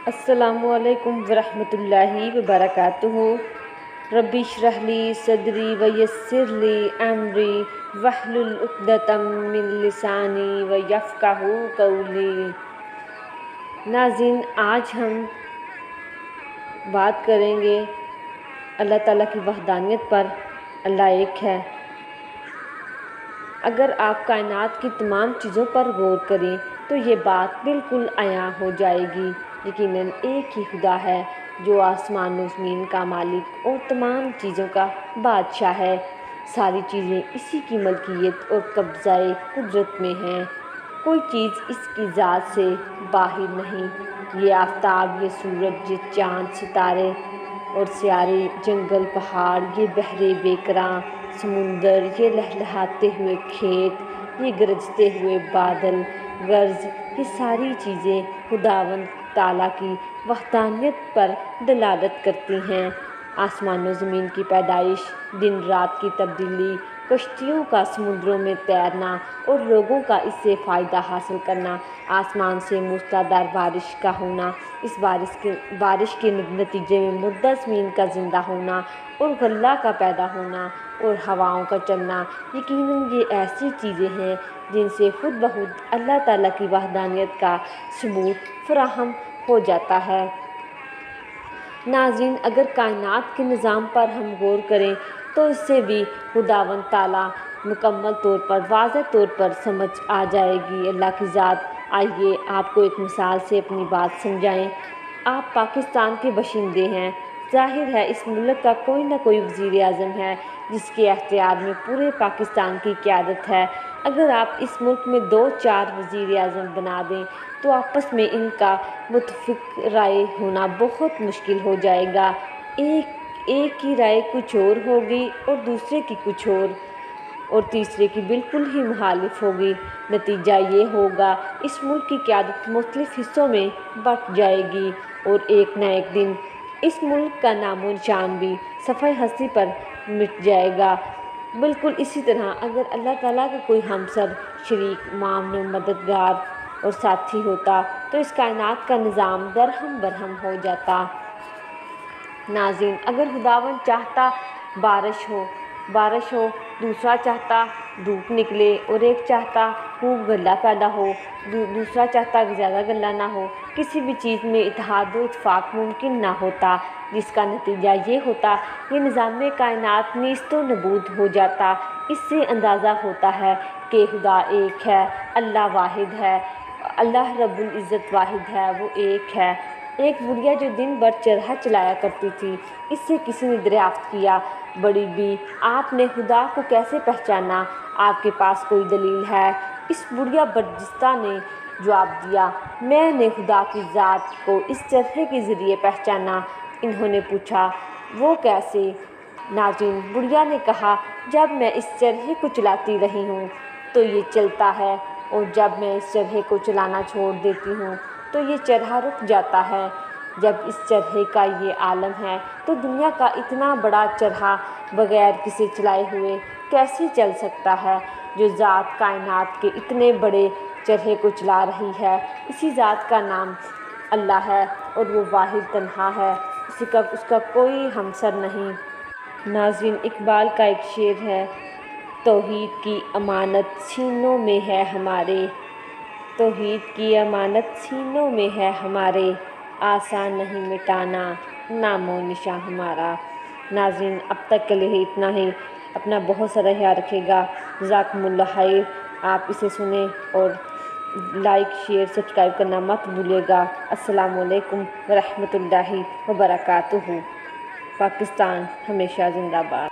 السلام علیکم ورحمۃ اللہ وبرکاتہ۔ رب اشرح لی صدری ویسر لی امری واحلل عقدۃ من لسانی یفقہوا قولی۔ ناظرین، آج ہم بات کریں گے اللہ تعالیٰ کی وحدانیت پر۔ اللہ ایک ہے۔ اگر آپ کائنات کی تمام چیزوں پر غور کریں تو یہ بات بالکل عیاں ہو جائے گی۔ یقیناً ایک ہی خدا ہے جو آسمان و زمین کا مالک اور تمام چیزوں کا بادشاہ ہے۔ ساری چیزیں اسی کی ملکیت اور قبضہ قدرت میں ہیں۔ کوئی چیز اس کی ذات سے باہر نہیں۔ یہ آفتاب، یہ سورج، یہ چاند، ستارے اور سیارے، جنگل، پہاڑ، یہ بحر بے کراں سمندر، یہ لہلہاتے ہوئے کھیت، یہ گرجتے ہوئے بادل، غرض یہ ساری چیزیں خداوند تعالیٰ کی وحدانیت پر دلالت کرتی ہیں۔ آسمان و زمین کی پیدائش، دن رات کی تبدیلی، کشتیوں کا سمندروں میں تیرنا اور لوگوں کا اس سے فائدہ حاصل کرنا، آسمان سے موسلادھار بارش کا ہونا، اس بارش کے نتیجے میں مردہ زمین کا زندہ ہونا اور غلہ کا پیدا ہونا اور ہواؤں کا چلنا، یقیناً یہ ایسی چیزیں ہیں جن سے خود بخود اللہ تعالیٰ کی وحدانیت کا ثبوت فراہم ہو جاتا ہے۔ ناظرین، اگر کائنات کے نظام پر ہم غور کریں تو اس سے بھی خداوند تعالیٰ مکمل طور پر، واضح طور پر سمجھ آ جائے گی اللہ کی ذات۔ آئیے آپ کو ایک مثال سے اپنی بات سمجھائیں۔ آپ پاکستان کے باشندے ہیں۔ ظاہر ہے اس ملک کا کوئی نہ کوئی وزیر اعظم ہے جس کے اختیار میں پورے پاکستان کی قیادت ہے۔ اگر آپ اس ملک میں 2-4 وزیر اعظم بنا دیں تو آپس میں ان کا متفق رائے ہونا بہت مشکل ہو جائے گا۔ ایک کی رائے کچھ اور ہوگی اور دوسرے کی کچھ اور تیسرے کی بالکل ہی مخالف ہوگی۔ نتیجہ یہ ہوگا اس ملک کی قیادت مختلف حصوں میں بٹ جائے گی اور ایک نہ ایک دن اس ملک کا نام و نشان بھی صفحہ ہستی پر مٹ جائے گا۔ بالکل اسی طرح اگر اللہ تعالیٰ کا کوئی ہمسر، شریک، معاون، مددگار اور ساتھی ہوتا تو اس کائنات کا نظام درہم برہم ہو جاتا۔ ناظرین، اگر خداوند چاہتا بارش ہو، دوسرا چاہتا دھوپ نکلے اور ایک چاہتا خوب غلہ پیدا ہو، دوسرا چاہتا کہ زیادہ غلہ نہ ہو، کسی بھی چیز میں اتحاد و اتفاق ممکن نہ ہوتا، جس کا نتیجہ یہ ہوتا یہ نظام کائنات نیست و نابود ہو جاتا۔ اس سے اندازہ ہوتا ہے کہ خدا ایک ہے، اللہ واحد ہے، اللہ رب العزت واحد ہے، وہ ایک ہے۔ ایک بڑھیا جو دن بھر چرخہ چلایا کرتی تھی، اس سے کسی نے دریافت کیا، بڑی بی، آپ نے خدا کو کیسے پہچانا؟ آپ کے پاس کوئی دلیل ہے؟ اس بڑھیا برجستہ نے جواب دیا، میں نے خدا کی ذات کو اس چرخے کے ذریعے پہچانا۔ انہوں نے پوچھا، وہ کیسے؟ ناظرین، بڑھیا نے کہا، جب میں اس چرخے کو چلاتی رہی ہوں تو یہ چلتا ہے اور جب میں اس چرخے کو چلانا چھوڑ دیتی ہوں تو یہ چرخہ رک جاتا ہے۔ جب اس چرخے کا یہ عالم ہے تو دنیا کا اتنا بڑا چرخہ بغیر کسی چلائے ہوئے کیسے چل سکتا ہے؟ جو ذات کائنات کے اتنے بڑے چرخے کو چلا رہی ہے، اسی ذات کا نام اللہ ہے اور وہ واحد تنہا ہے، اس کا کوئی ہمسر نہیں۔ ناظرین، اقبال کا ایک شعر ہے، توحید کی امانت سینوں میں ہے ہمارے، توحید کی امانت سینوں میں ہے ہمارے، آسان نہیں مٹانا نام و نشاں ہمارا۔ ناظرین، اب تک کے لیے اتنا ہی۔ اپنا بہت سارا خیال رکھے گا۔ جزاکم اللہ خیر۔ آپ اسے سنیں اور لائک، شیئر، سبسکرائب کرنا مت بھولیے گا۔ السلام علیکم ورحمۃ اللہ وبرکاتہ۔ پاکستان ہمیشہ زندہ باد۔